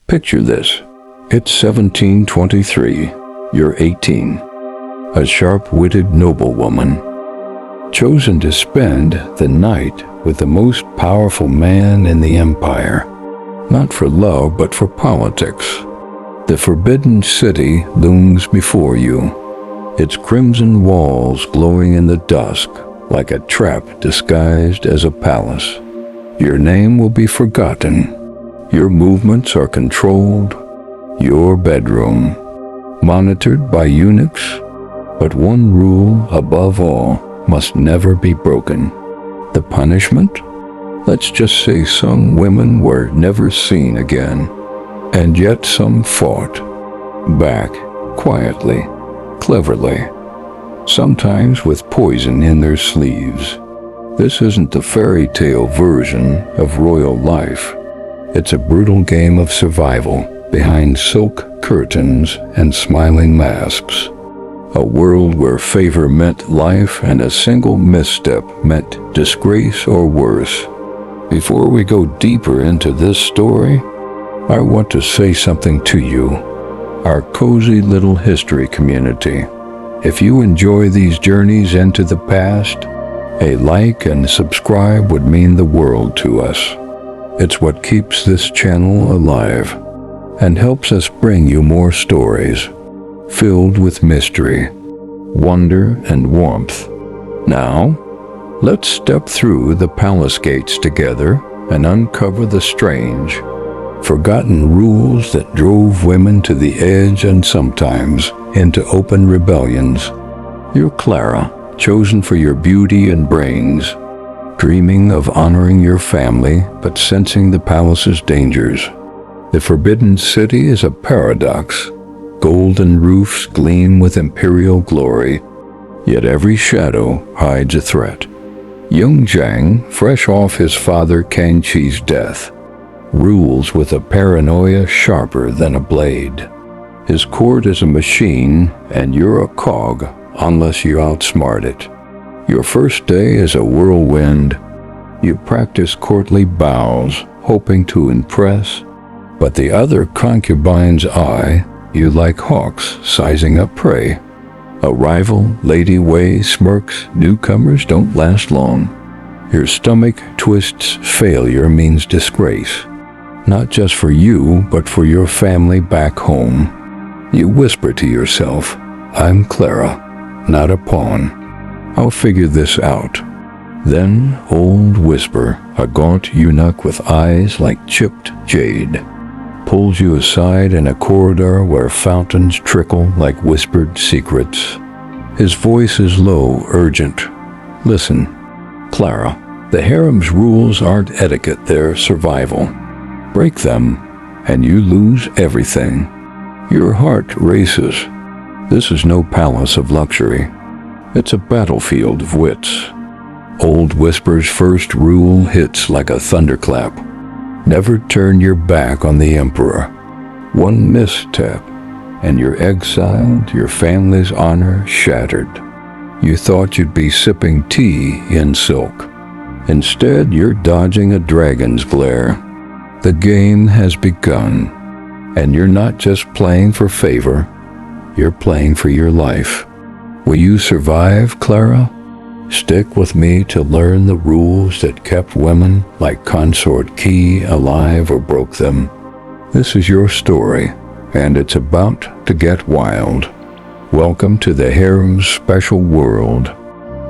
Picture this. It's 1723. You're 18. A sharp-witted noblewoman, chosen to spend the night with the most powerful man in the empire. Not for love, but for politics. The forbidden city looms before you, its crimson walls glowing in the dusk like a trap disguised as a palace. Your name will be forgotten. Your movements are controlled. Your bedroom monitored by eunuchs. But one rule above all must never be broken. The punishment? Let's just say some women were never seen again, and yet some fought back quietly, cleverly, sometimes with poison in their sleeves. This isn't the fairy tale version of royal life. It's a brutal game of survival behind silk curtains and smiling masks. A world where favor meant life and a single misstep meant disgrace or worse. Before we go deeper into this story, I want to say something to you, our cozy little history community. If you enjoy these journeys into the past, a like and subscribe would mean the world to us. It's what keeps this channel alive and helps us bring you more stories filled with mystery, wonder, and warmth. Now, let's step through the palace gates together and uncover the strange, forgotten rules that drove women to the edge and sometimes into open rebellions. You're Clara, chosen for your beauty and brains, dreaming of honoring your family but sensing the palace's dangers. The Forbidden City is a paradox. Golden roofs gleam with imperial glory, yet every shadow hides a threat. Young Zhang, fresh off his father Kang Qi's death, rules with a paranoia sharper than a blade. His court is a machine, and you're a cog unless you outsmart it. Your first day is a whirlwind. You practice courtly bows, hoping to impress, but the other concubines eye you like hawks sizing up prey. A rival, Lady Wei, smirks. Newcomers don't last long. Your stomach twists. Failure means disgrace, not just for you, but for your family back home. You whisper to yourself, I'm Clara, not a pawn. I'll figure this out. Then Old Whisper, a gaunt eunuch with eyes like chipped jade, pulls you aside in a corridor where fountains trickle like whispered secrets. His voice is low, urgent. Listen, Clara, the harem's rules aren't etiquette, they're survival. Break them, and you lose everything. Your heart races. This is no palace of luxury. It's a battlefield of wits. Old Whisper's first rule hits like a thunderclap. Never turn your back on the emperor. One misstep, and you're exiled, your family's honor shattered. You thought you'd be sipping tea in silk. Instead, you're dodging a dragon's glare. The game has begun, and you're not just playing for favor, you're playing for your life. Will you survive, Clara? Stick with me to learn the rules that kept women like Consort Qi alive or broke them. This is your story, and it's about to get wild. Welcome to the harem's special world,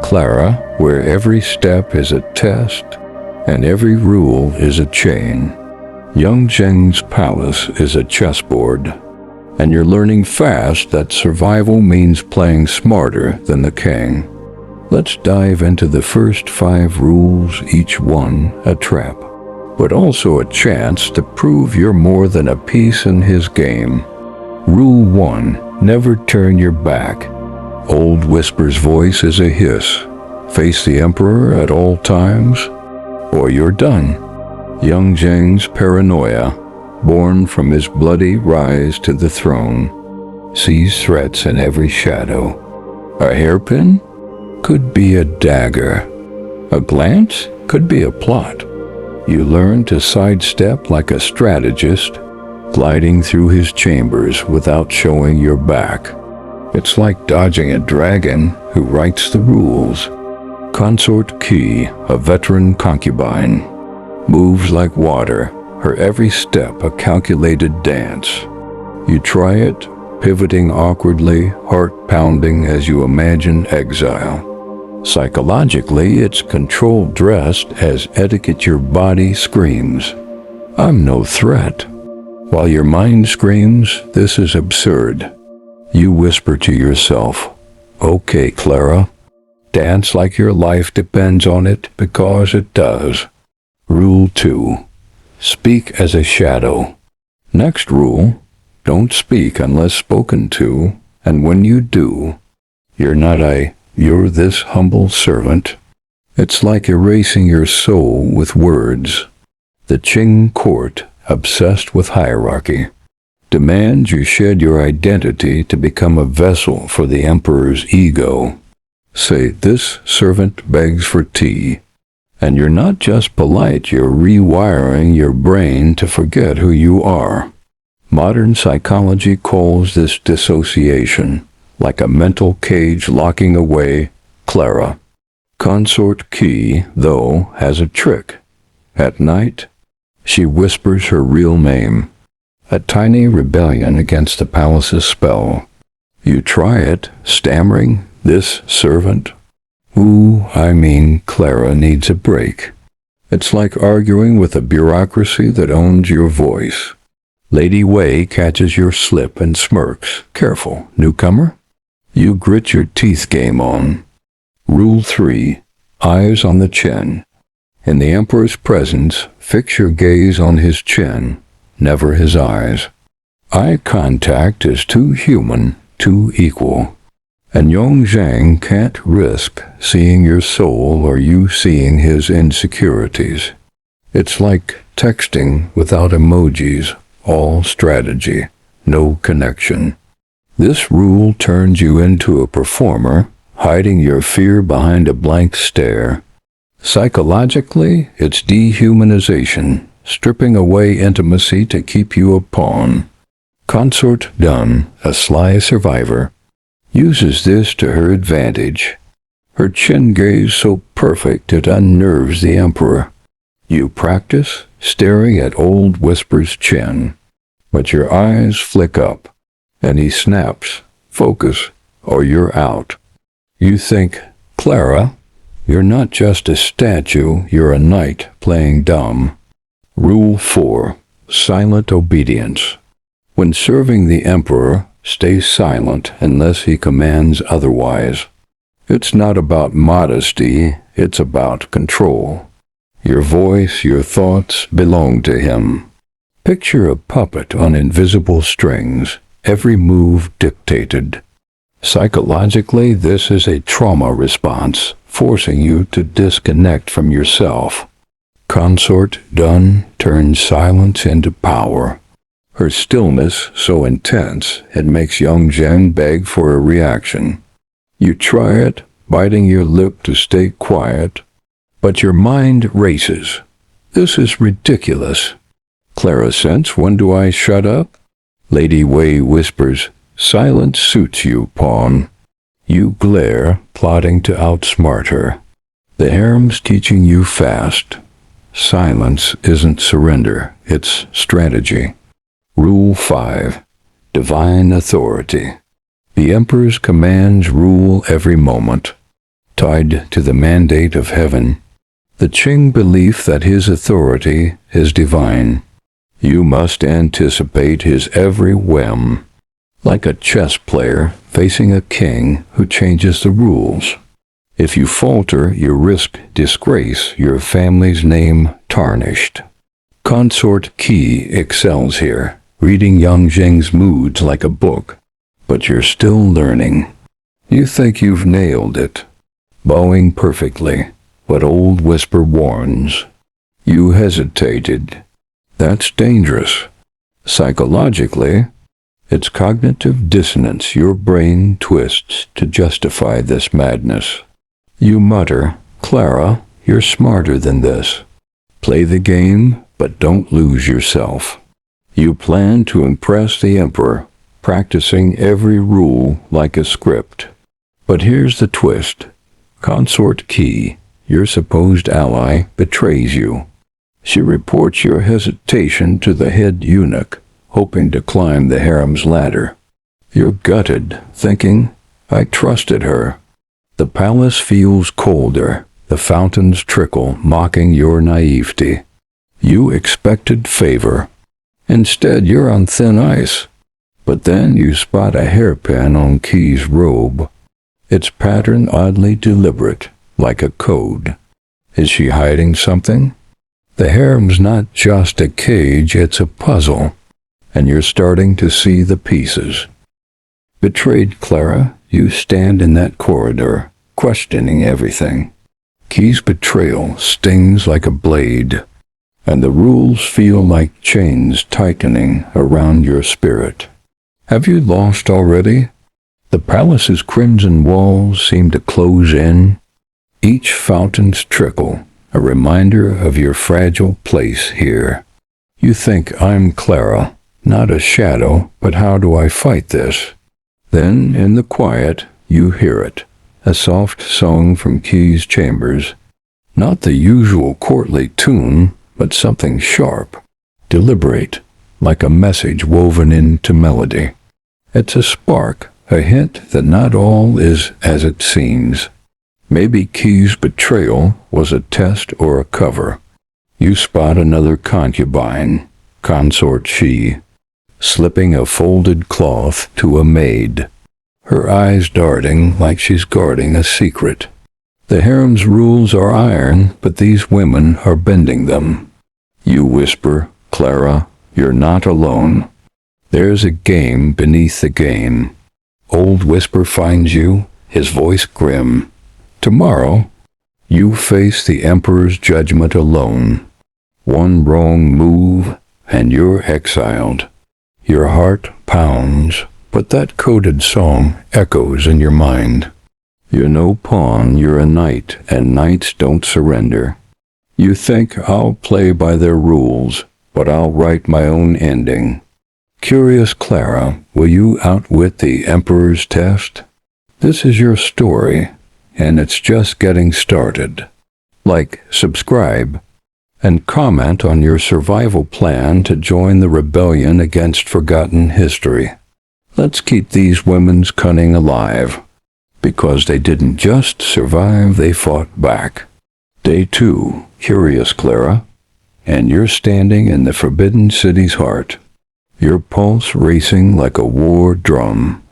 Clara, where every step is a test and every rule is a chain. Young Zheng's palace is a chessboard, and you're learning fast that survival means playing smarter than the king. Let's dive into the first 5 rules, each one a trap, but also a chance to prove you're more than a piece in his game. Rule 1, never turn your back. Old Whisper's voice is a hiss. Face the emperor at all times, or you're done. Young Zheng's paranoia, born from his bloody rise to the throne, sees threats in every shadow. A hairpin could be a dagger. A glance could be a plot. You learn to sidestep like a strategist, gliding through his chambers without showing your back. It's like dodging a dragon who writes the rules. Consort Qi, a veteran concubine, moves like water, her every step a calculated dance. You try it, pivoting awkwardly, heart pounding as you imagine exile. Psychologically, it's control dressed as etiquette. Your body screams, "I'm no threat," while your mind screams, "This is absurd." You whisper to yourself, "Okay, Clara, dance like your life depends on it, because it does." Rule 2. Speak as a shadow. Next rule, don't speak unless spoken to, and when you do, you're this humble servant. It's like erasing your soul with words. The Qing court, obsessed with hierarchy, demands you shed your identity to become a vessel for the emperor's ego. Say, "This servant begs for tea." And you're not just polite, you're rewiring your brain to forget who you are. Modern psychology calls this dissociation, like a mental cage locking away Clara. Consort Qi, though, has a trick. At night, she whispers her real name, a tiny rebellion against the palace's spell. You try it, stammering, "This servant." Clara needs a break. It's like arguing with a bureaucracy that owns your voice. Lady Wei catches your slip and smirks. "Careful, newcomer." You grit your teeth, game on. Rule 3. Eyes on the chin. In the emperor's presence, fix your gaze on his chin, never his eyes. Eye contact is too human, too equal. And Yongzhang can't risk seeing your soul or you seeing his insecurities. It's like texting without emojis, all strategy, no connection. This rule turns you into a performer, hiding your fear behind a blank stare. Psychologically, it's dehumanization, stripping away intimacy to keep you a pawn. Consort Dun, a sly survivor, uses this to her advantage. Her chin gaze so perfect it unnerves the emperor. You practice staring at old Whisper's chin, but your eyes flick up, and he snaps, "Focus, or you're out." You think, "Clara, you're not just a statue, you're a knight playing dumb." Rule 4. Silent obedience. When serving the emperor, stay silent unless he commands otherwise. It's not about modesty, it's about control. Your voice, your thoughts belong to him. Picture a puppet on invisible strings, every move dictated. Psychologically, this is a trauma response, forcing you to disconnect from yourself. Consort Dun turns silence into power. Her stillness so intense it makes Yongzheng beg for a reaction. You try it, biting your lip to stay quiet, but your mind races. "This is ridiculous." Clara sense, "When do I shut up?" Lady Wei whispers, "Silence suits you, pawn." You glare, plotting to outsmart her. The harem's teaching you fast. Silence isn't surrender, it's strategy. Rule 5. Divine authority. The emperor's commands rule every moment, tied to the mandate of heaven. The Qing belief that his authority is divine. You must anticipate his every whim, like a chess player facing a king who changes the rules. If you falter, you risk disgrace, your family's name tarnished. Consort Qi excels here, reading Yongzheng's moods like a book, but you're still learning. You think you've nailed it, bowing perfectly, but old Whisper warns. You hesitated. That's dangerous. Psychologically, it's cognitive dissonance. Your brain twists to justify this madness. You mutter, "Clara, you're smarter than this. Play the game, but don't lose yourself." You plan to impress the emperor, practicing every rule like a script. But here's the twist. Consort Qi, your supposed ally, betrays you. She reports your hesitation to the head eunuch, hoping to climb the harem's ladder. You're gutted, thinking, I trusted her. The palace feels colder, the fountains trickle, mocking your naivety. You expected favor. Instead, you're on thin ice. But then you spot a hairpin on Qi's robe. Its pattern oddly deliberate, like a code. Is she hiding something? The harem's not just a cage, it's a puzzle, and you're starting to see the pieces. Betrayed Clara, you stand in that corridor, questioning everything. Qi's betrayal stings like a blade, and the rules feel like chains tightening around your spirit. Have you lost already? The palace's crimson walls seem to close in, each fountain's trickle, a reminder of your fragile place here. You think, I'm Clara, not a shadow, but how do I fight this? Then, in the quiet, you hear it, a soft song from Qi's chambers. Not the usual courtly tune, but something sharp, deliberate, like a message woven into melody. It's a spark, a hint that not all is as it seems. Maybe Qi's betrayal was a test or a cover. You spot another concubine, Consort Qi, slipping a folded cloth to a maid, her eyes darting like she's guarding a secret. The harem's rules are iron, but these women are bending them. You whisper, Clara, you're not alone. There's a game beneath the game. Old Whisper finds you, his voice grim. Tomorrow, you face the Emperor's judgment alone. One wrong move, and you're exiled. Your heart pounds, but that coded song echoes in your mind. You're no pawn, you're a knight, and knights don't surrender. You think, I'll play by their rules, but I'll write my own ending. Curious Clara, will you outwit the Emperor's test? This is your story, and it's just getting started. Like, subscribe, and comment on your survival plan to join the rebellion against forgotten history. Let's keep these women's cunning alive, because they didn't just survive, they fought back. Day 2, Curious Clara, and you're standing in the Forbidden City's heart, your pulse racing like a war drum.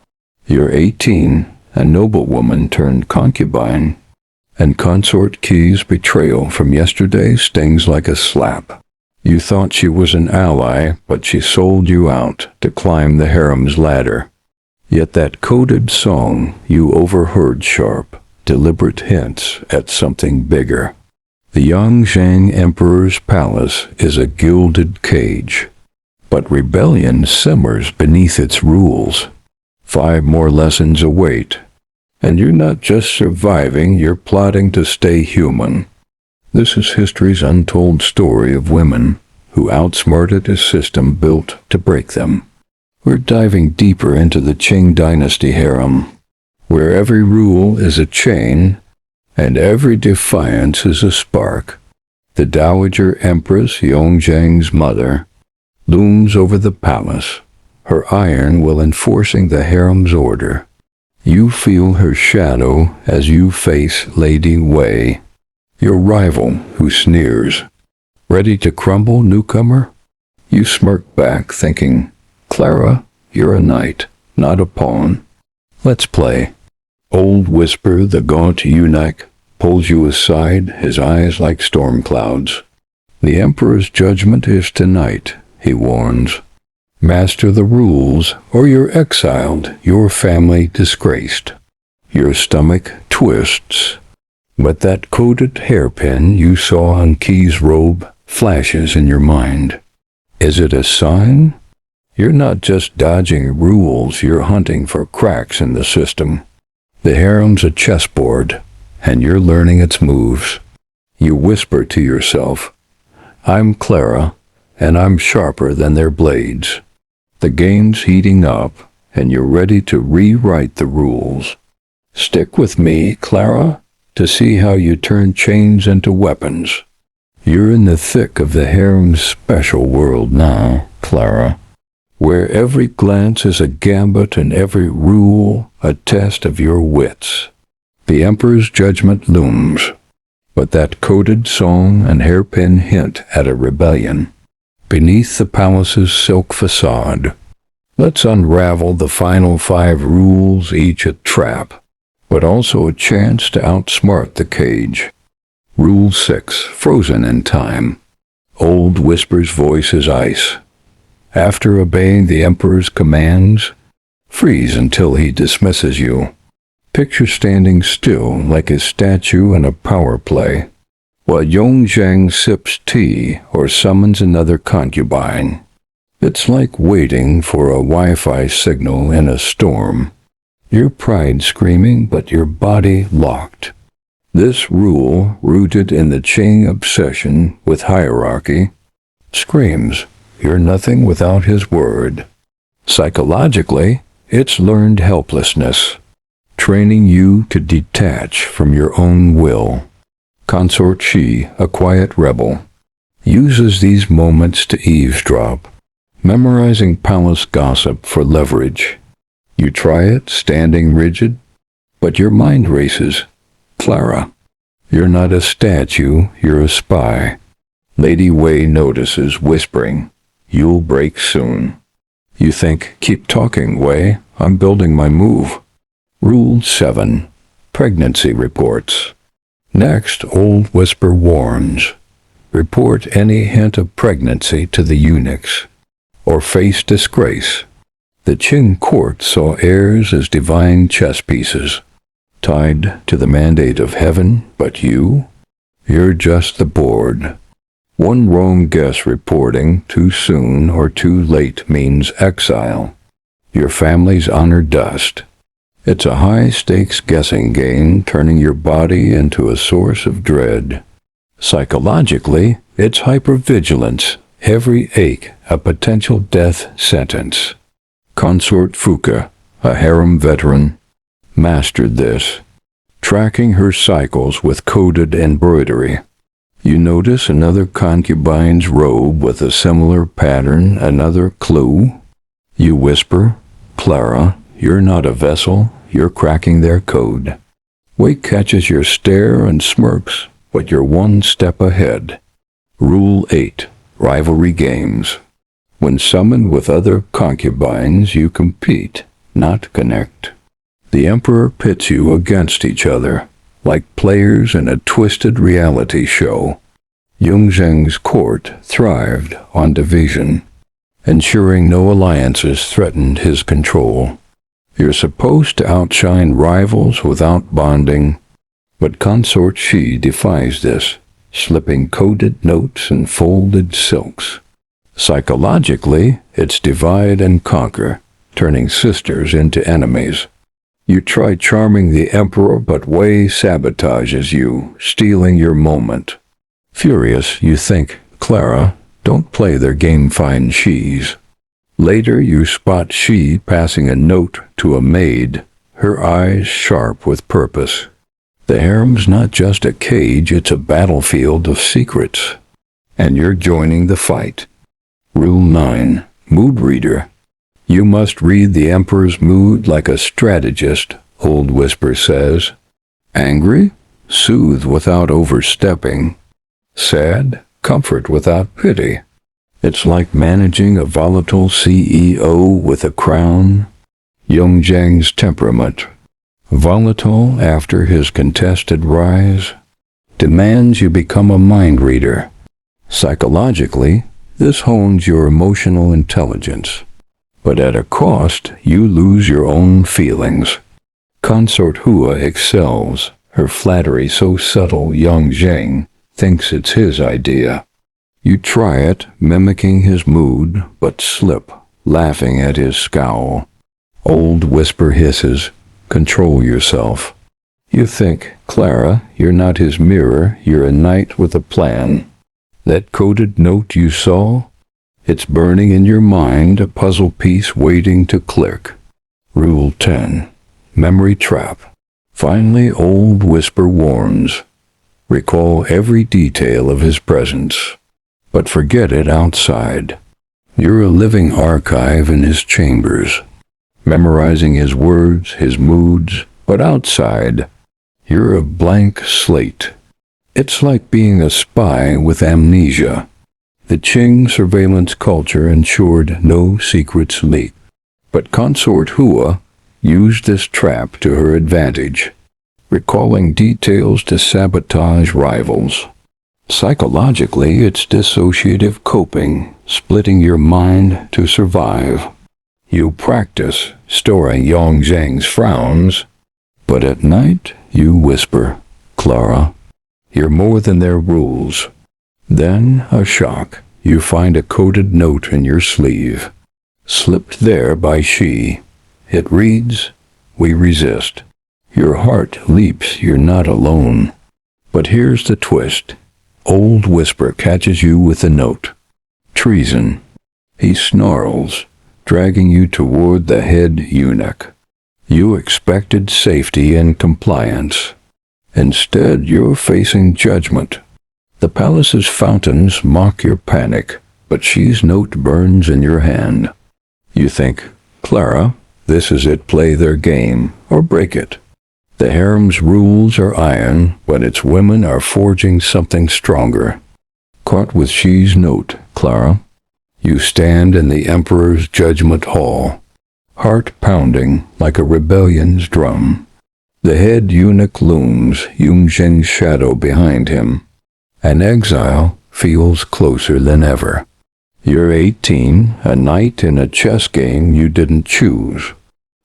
You're 18, a noblewoman turned concubine, and Consort Qi's betrayal from yesterday stings like a slap. You thought she was an ally, but she sold you out to climb the harem's ladder. Yet that coded song you overheard sharp, deliberate hints at something bigger. The Yangzheng Emperor's palace is a gilded cage, but rebellion simmers beneath its rules. 5 more lessons await, and you're not just surviving, you're plotting to stay human. This is history's untold story of women who outsmarted a system built to break them. We're diving deeper into the Qing Dynasty harem, where every rule is a chain, and every defiance is a spark. The Dowager Empress, Yongzheng's mother, looms over the palace, her iron will enforcing the harem's order. You feel her shadow as you face Lady Wei, your rival who sneers. Ready to crumble, newcomer? You smirk back, thinking, Clara, you're a knight, not a pawn. Let's play. Old Whisper, the gaunt eunuch, pulls you aside, his eyes like storm clouds. The Emperor's judgment is tonight, he warns. Master the rules, or you're exiled, your family disgraced. Your stomach twists, but that coded hairpin you saw on Qi's robe flashes in your mind. Is it a sign? You're not just dodging rules, you're hunting for cracks in the system. The harem's a chessboard, and you're learning its moves. You whisper to yourself, I'm Clara, and I'm sharper than their blades. The game's heating up, and you're ready to rewrite the rules. Stick with me, Clara, to see how you turn chains into weapons. You're in the thick of the harem's special world now, Clara, where every glance is a gambit and every rule a test of your wits. The Emperor's judgment looms, but that coded song and hairpin hint at a rebellion beneath the palace's silk facade. Let's unravel the final 5 rules, each a trap, but also a chance to outsmart the cage. Rule 6, frozen in time. Old Whisper's voice is ice. After obeying the Emperor's commands, freeze until he dismisses you. Picture standing still like a statue in a power play, while Yongzheng sips tea or summons another concubine. It's like waiting for a Wi-Fi signal in a storm. Your pride screaming, but your body locked. This rule, rooted in the Qing obsession with hierarchy, screams, you're nothing without his word. Psychologically, it's learned helplessness, training you to detach from your own will. Consort Shi, a quiet rebel, uses these moments to eavesdrop, memorizing palace gossip for leverage. You try it, standing rigid, but your mind races. Clara, you're not a statue, you're a spy. Lady Wei notices, whispering, you'll break soon. You think, keep talking, Wei, I'm building my move. Rule 7, pregnancy reports. Next, Old Whisper warns, report any hint of pregnancy to the eunuchs, or face disgrace. The Qing court saw heirs as divine chess pieces, tied to the mandate of heaven, but you're just the board. One wrong guess reporting too soon or too late means exile. Your family's honor dust. It's a high-stakes guessing game, turning your body into a source of dread. Psychologically, it's hypervigilance, every ache a potential death sentence. Consort Fuka, a harem veteran, mastered this, tracking her cycles with coded embroidery. You notice another concubine's robe with a similar pattern, another clue. You whisper, Clara, you're not a vessel, you're cracking their code. Wei catches your stare and smirks, but you're one step ahead. Rule 8, rivalry games. When summoned with other concubines, you compete, not connect. The Emperor pits you against each other, like players in a twisted reality show. Yongzheng's court thrived on division, ensuring no alliances threatened his control. You're supposed to outshine rivals without bonding, but Consort Shi defies this, slipping coded notes and folded silks. Psychologically, it's divide and conquer, turning sisters into enemies. You try charming the Emperor, but Wei sabotages you, stealing your moment. Furious, you think, Clara, don't play their game fine Shis. Later, you spot Shi passing a note to a maid, her eyes sharp with purpose. The harem's not just a cage, it's a battlefield of secrets. And you're joining the fight. Rule 9, mood reader. You must read the Emperor's mood like a strategist, Old Whisper says. Angry? Soothe without overstepping. Sad? Comfort without pity. It's like managing a volatile CEO with a crown. Yongzheng's temperament, volatile after his contested rise, demands you become a mind reader. Psychologically, this hones your emotional intelligence. But at a cost, you lose your own feelings. Consort Hua excels, her flattery so subtle Yongzheng thinks it's his idea. You try it, mimicking his mood, but slip, laughing at his scowl. Old Whisper hisses, control yourself. You think, Clara, you're not his mirror, you're a knight with a plan. That coded note you saw? It's burning in your mind, a puzzle piece waiting to click. Rule 10. Memory trap. Finally, Old Whisper warns. Recall every detail of his presence, but forget it outside. You're a living archive in his chambers, memorizing his words, his moods, but outside, you're a blank slate. It's like being a spy with amnesia. The Qing surveillance culture ensured no secrets leaked, but Consort Hua used this trap to her advantage, recalling details to sabotage rivals. Psychologically, it's dissociative coping, splitting your mind to survive. You practice storing Yongzhang's frowns, but at night you whisper, "Clara, you're more than their rules." Then, a shock, you find a coded note in your sleeve, slipped there by she. It reads, "We resist." Your heart leaps, you're not alone. But here's the twist. Old Whisper catches you with a note. Treason. He snarls, dragging you toward the head eunuch. You expected safety and compliance. Instead, you're facing judgment. The palace's fountains mock your panic, but she's note burns in your hand. You think, "Clara, this is it, play their game, or break it." The harem's rules are iron, but its women are forging something stronger. Caught with she's note, Clara, you stand in the emperor's judgment hall, heart pounding like a rebellion's drum. The head eunuch looms, Yongzheng's shadow behind him. An exile feels closer than ever. You're 18, a knight in a chess game you didn't choose.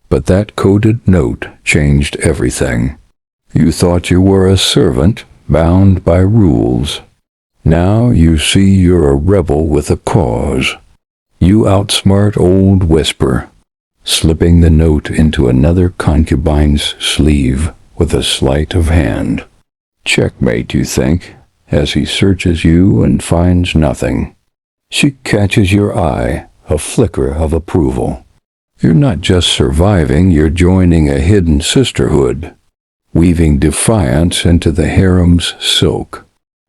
But that coded note changed everything. You thought you were a servant, bound by rules. Now you see you're a rebel with a cause. You outsmart Old Whisper, slipping the note into another concubine's sleeve with a sleight of hand. Checkmate, you think, as he searches you and finds nothing. She catches your eye, a flicker of approval. You're not just surviving, you're joining a hidden sisterhood, weaving defiance into the harem's silk.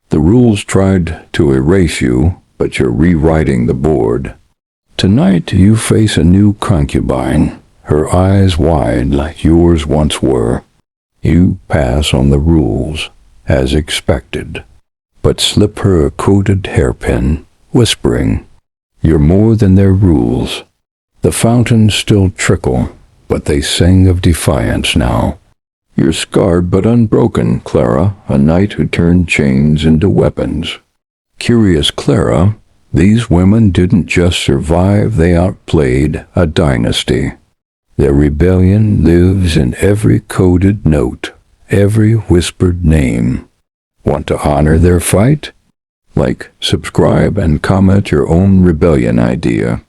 The rules tried to erase you, but you're rewriting the board. Tonight you face a new concubine, her eyes wide like yours once were. You pass on the rules, as expected, but slip her a coded hairpin, whispering, "You're more than their rules." The fountains still trickle, but they sing of defiance now. You're scarred but unbroken, Clara, a knight who turned chains into weapons. Curious Clara, these women didn't just survive, they outplayed a dynasty. Their rebellion lives in every coded note, every whispered name. Want to honor their fight? Like, subscribe, and comment your own rebellion idea.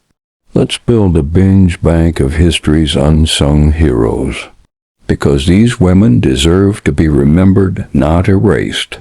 Let's build a binge bank of history's unsung heroes, because these women deserve to be remembered, not erased.